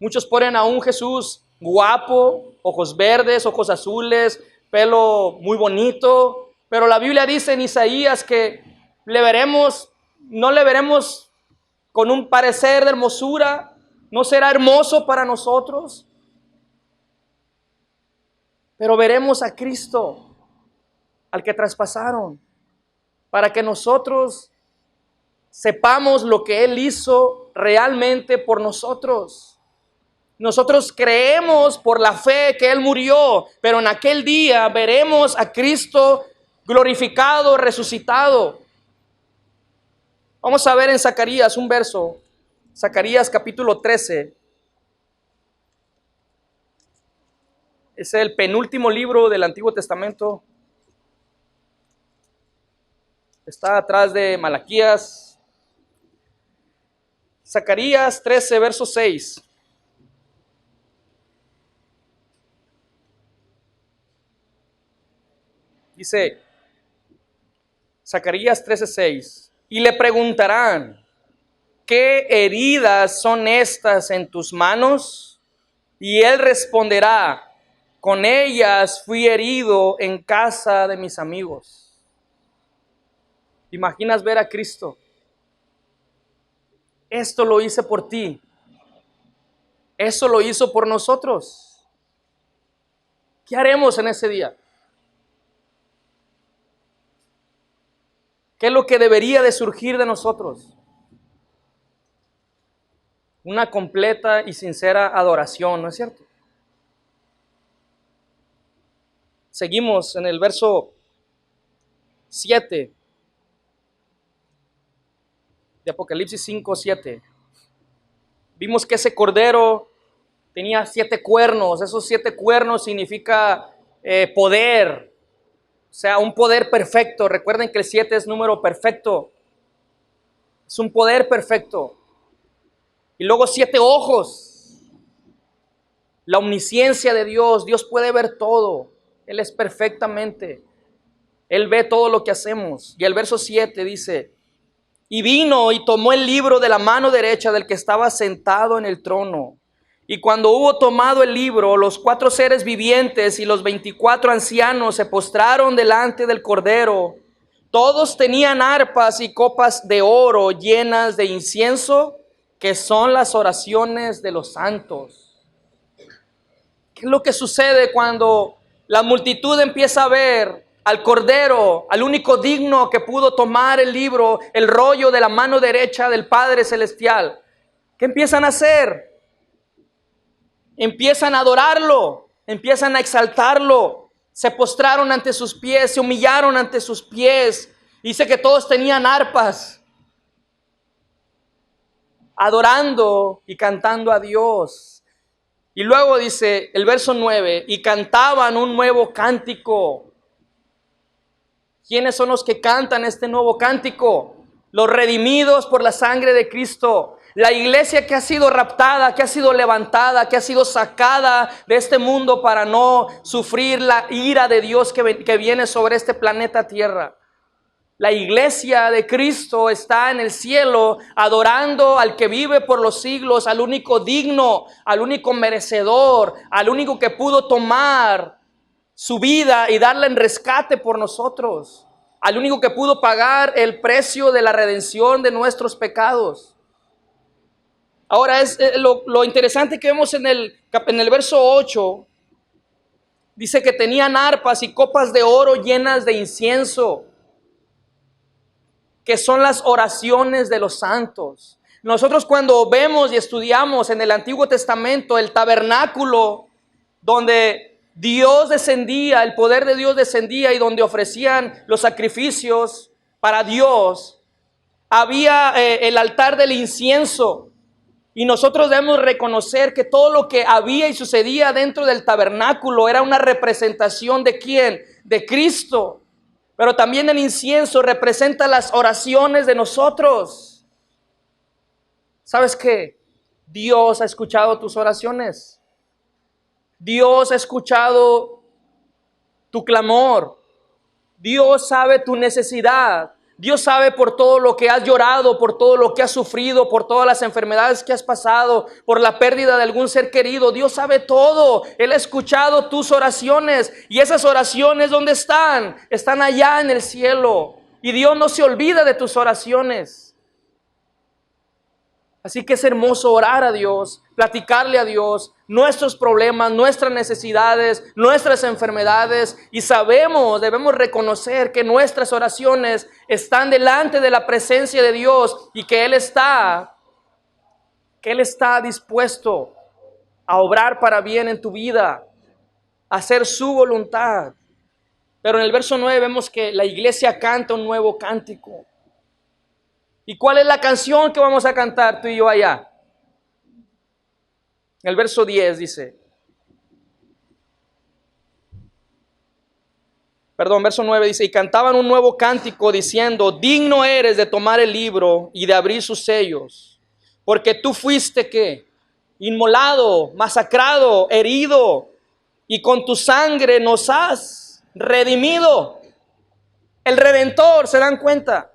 Muchos ponen a un Jesús guapo, ojos verdes, ojos azules, pelo muy bonito. Pero la Biblia dice en Isaías que no le veremos con un parecer de hermosura, no será hermoso para nosotros. Pero veremos a Cristo, al que traspasaron, para que nosotros sepamos lo que Él hizo realmente por nosotros. Nosotros creemos por la fe que Él murió, pero en aquel día veremos a Cristo glorificado, resucitado. Vamos a ver en Zacarías un verso, Zacarías capítulo 13. Es el penúltimo libro del Antiguo Testamento. Está atrás de Malaquías. Zacarías 13, verso 6. Dice Zacarías 13:6, y le preguntarán, ¿qué heridas son estas en tus manos? Y él responderá, Con ellas fui herido en casa de mis amigos. ¿Imaginas ver a Cristo? Esto lo hice por ti. Eso lo hizo por nosotros. ¿Qué haremos en ese día? ¿Qué es lo que debería de surgir de nosotros? Una completa y sincera adoración, ¿no es cierto? Seguimos en el verso 7 de Apocalipsis 5:7. Vimos que ese cordero tenía 7 cuernos. Esos 7 cuernos significa poder, o sea, un poder perfecto. Recuerden que el 7 es número perfecto. Es un poder perfecto. Y luego 7 ojos. La omnisciencia de Dios. Dios puede ver todo. Él es perfectamente. Él ve todo lo que hacemos. Y el verso 7 dice: y vino y tomó el libro de la mano derecha del que estaba sentado en el trono. Y cuando hubo tomado el libro, los 4 seres vivientes y los 24 ancianos se postraron delante del Cordero. Todos tenían arpas y copas de oro llenas de incienso, que son las oraciones de los santos. ¿Qué es lo que sucede cuando la multitud empieza a ver al Cordero, al único digno que pudo tomar el libro, el rollo de la mano derecha del Padre Celestial? ¿Qué empiezan a hacer? Empiezan a adorarlo, empiezan a exaltarlo. Se postraron ante sus pies, se humillaron ante sus pies. Dice que todos tenían arpas, adorando y cantando a Dios. Y luego dice el verso 9, y cantaban un nuevo cántico. ¿Quiénes son los que cantan este nuevo cántico? Los redimidos por la sangre de Cristo. La iglesia que ha sido raptada, que ha sido levantada, que ha sido sacada de este mundo para no sufrir la ira de Dios que viene sobre este planeta Tierra. La iglesia de Cristo está en el cielo adorando al que vive por los siglos, al único digno, al único merecedor, al único que pudo tomar su vida y darla en rescate por nosotros, al único que pudo pagar el precio de la redención de nuestros pecados. Ahora es lo interesante que vemos en el verso 8, dice que tenían arpas y copas de oro llenas de incienso, que son las oraciones de los santos. Nosotros cuando vemos y estudiamos en el Antiguo Testamento el tabernáculo donde Dios descendía, el poder de Dios descendía y donde ofrecían los sacrificios para Dios, había el altar del incienso. Y nosotros debemos reconocer que todo lo que había y sucedía dentro del tabernáculo era una representación ¿de quién? De Cristo. Pero también el incienso representa las oraciones de nosotros. ¿Sabes qué? Dios ha escuchado tus oraciones. Dios ha escuchado tu clamor. Dios sabe tu necesidad. Dios sabe por todo lo que has llorado, por todo lo que has sufrido, por todas las enfermedades que has pasado, por la pérdida de algún ser querido. Dios sabe todo. Él ha escuchado tus oraciones. Y esas oraciones, ¿dónde están? Están allá en el cielo. Y Dios no se olvida de tus oraciones. Así que es hermoso orar a Dios, platicarle a Dios nuestros problemas, nuestras necesidades, nuestras enfermedades, y debemos reconocer que nuestras oraciones están delante de la presencia de Dios y que Él está dispuesto a obrar para bien en tu vida, a hacer su voluntad. Pero en el verso 9 vemos que la iglesia canta un nuevo cántico. ¿Y cuál es la canción que vamos a cantar tú y yo allá? El verso 10 dice, verso 9 dice, y cantaban un nuevo cántico diciendo, digno eres de tomar el libro y de abrir sus sellos, porque tú fuiste, ¿qué? Inmolado, masacrado, herido, y con tu sangre nos has redimido. El Redentor, ¿se dan cuenta?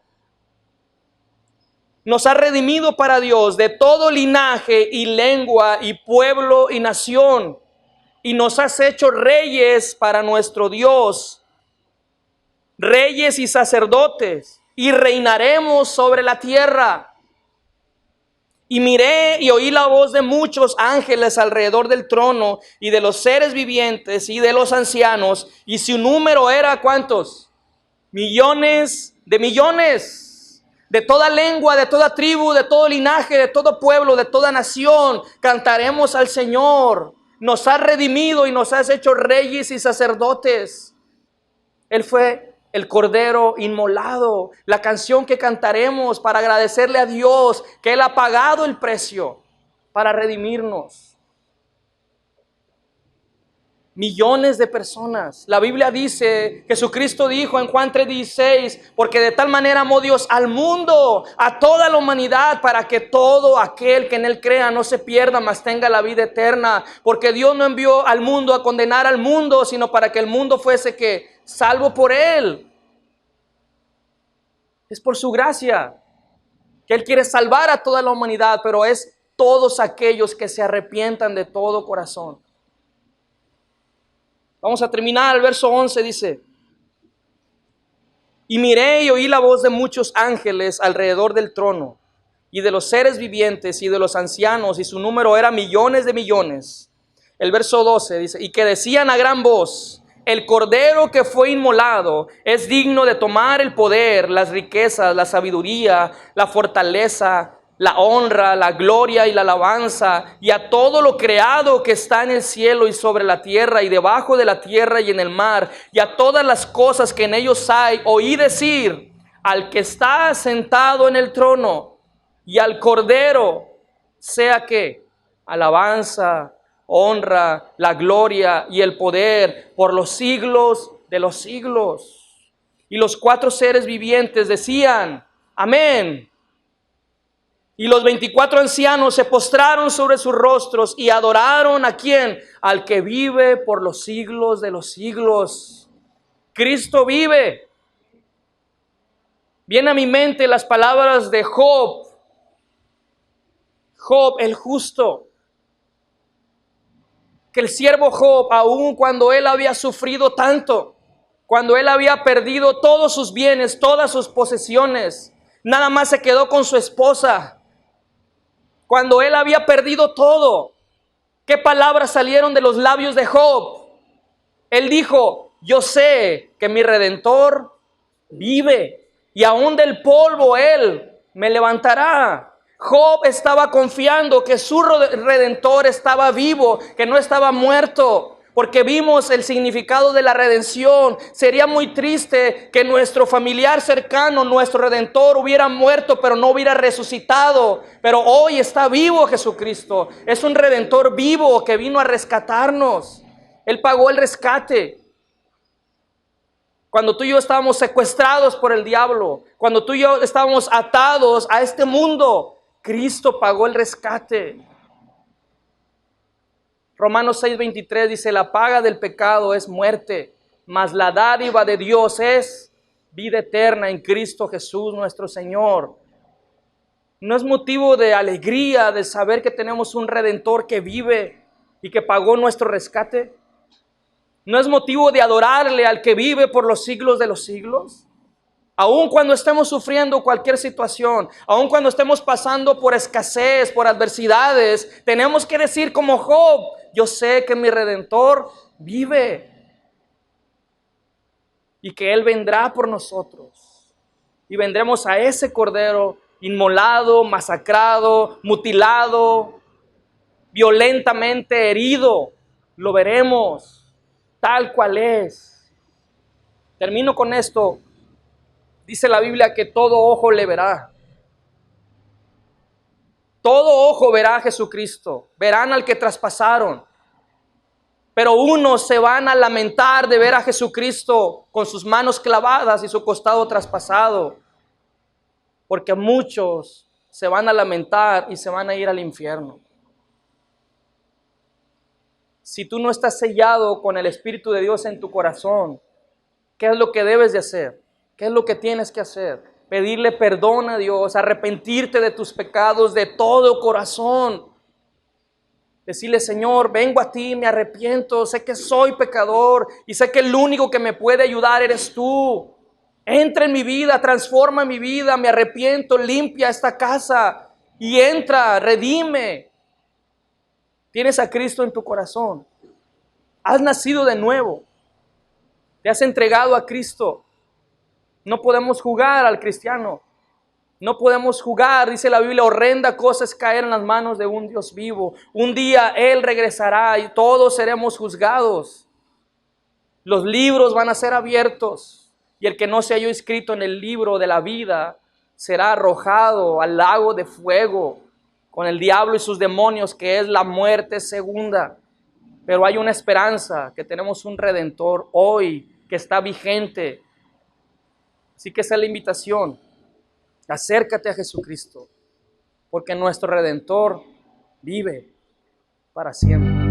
Nos ha redimido para Dios de todo linaje y lengua y pueblo y nación. y nos has hecho reyes para nuestro Dios, reyes y sacerdotes, y reinaremos sobre la tierra. Y miré y oí la voz de muchos ángeles alrededor del trono, y de los seres vivientes y de los ancianos, y su número era ¿cuántos? Millones, de toda lengua, de toda tribu, de todo linaje, de todo pueblo, de toda nación. Cantaremos al Señor. Nos has redimido y nos has hecho reyes y sacerdotes. Él fue el Cordero inmolado, la canción que cantaremos para agradecerle a Dios que Él ha pagado el precio para redimirnos. Millones de personas. La Biblia dice, Jesucristo dijo en Juan 3:16, porque de tal manera amó Dios al mundo, a toda la humanidad, para que todo aquel que en Él crea no se pierda, mas tenga la vida eterna. Porque Dios no envió al mundo a condenar al mundo, sino para que el mundo fuese que salvo por Él. Es por su gracia que Él quiere salvar a toda la humanidad, pero es todos aquellos que se arrepientan de todo corazón. Vamos a terminar, el verso 11 dice: y miré y oí la voz de muchos ángeles alrededor del trono, y de los seres vivientes y de los ancianos, y su número era millones de millones. El verso 12 dice: y que decían a gran voz: el Cordero que fue inmolado es digno de tomar el poder, las riquezas, la sabiduría, la fortaleza, la honra, la gloria y la alabanza, y a todo lo creado que está en el cielo y sobre la tierra y debajo de la tierra y en el mar, y a todas las cosas que en ellos hay. Oí decir al que está sentado en el trono y al Cordero, sea que alabanza, honra, la gloria y el poder por los siglos de los siglos. Y los 4 seres vivientes decían: amén. Y los 24 ancianos se postraron sobre sus rostros y adoraron ¿a quién? Al que vive por los siglos de los siglos. Cristo vive. Viene a mi mente las palabras de Job. Job el justo. Que el siervo Job, aun cuando él había sufrido tanto, cuando él había perdido todos sus bienes, todas sus posesiones, nada más se quedó con su esposa. Cuando él había perdido todo, ¿qué palabras salieron de los labios de Job? Él dijo: yo sé que mi Redentor vive, y aún del polvo Él me levantará. Job estaba confiando que su Redentor estaba vivo, que no estaba muerto. Porque vimos el significado de la redención. Sería muy triste que nuestro familiar cercano, nuestro Redentor, hubiera muerto pero no hubiera resucitado. Pero hoy está vivo Jesucristo. Es un Redentor vivo que vino a rescatarnos. Él pagó el rescate. Cuando tú y yo estábamos secuestrados por el diablo, cuando tú y yo estábamos atados a este mundo, Cristo pagó el rescate. Romanos 6:23 dice: la paga del pecado es muerte, mas la dádiva de Dios es vida eterna en Cristo Jesús nuestro Señor. ¿No es motivo de alegría de saber que tenemos un Redentor que vive y que pagó nuestro rescate? ¿No es motivo de adorarle al que vive por los siglos de los siglos? Aun cuando estemos sufriendo cualquier situación, aun cuando estemos pasando por escasez, por adversidades, tenemos que decir como Job: yo sé que mi Redentor vive y que Él vendrá por nosotros. Y vendremos a ese Cordero inmolado, masacrado, mutilado, violentamente herido. Lo veremos tal cual es. Termino con esto. Dice la Biblia que todo ojo le verá. Todo ojo verá a Jesucristo. Verán al que traspasaron. Pero unos se van a lamentar de ver a Jesucristo con sus manos clavadas y su costado traspasado. Porque muchos se van a lamentar y se van a ir al infierno. Si tú no estás sellado con el Espíritu de Dios en tu corazón, ¿qué es lo que debes de hacer? ¿Qué es lo que tienes que hacer? Pedirle perdón a Dios, arrepentirte de tus pecados de todo corazón. Decirle, Señor, vengo a ti, me arrepiento, sé que soy pecador y sé que el único que me puede ayudar eres tú. Entra en mi vida, transforma mi vida, me arrepiento, limpia esta casa y entra, redime. Tienes a Cristo en tu corazón. Has nacido de nuevo. Te has entregado a Cristo. No podemos jugar al cristiano. No podemos jugar, dice la Biblia, horrenda cosa es caer en las manos de un Dios vivo. Un día Él regresará y todos seremos juzgados. Los libros van a ser abiertos y el que no se haya escrito en el libro de la vida será arrojado al lago de fuego con el diablo y sus demonios, que es la muerte segunda. Pero hay una esperanza, que tenemos un Redentor hoy que está vigente. Así que esa es la invitación. Acércate a Jesucristo, porque nuestro Redentor vive para siempre.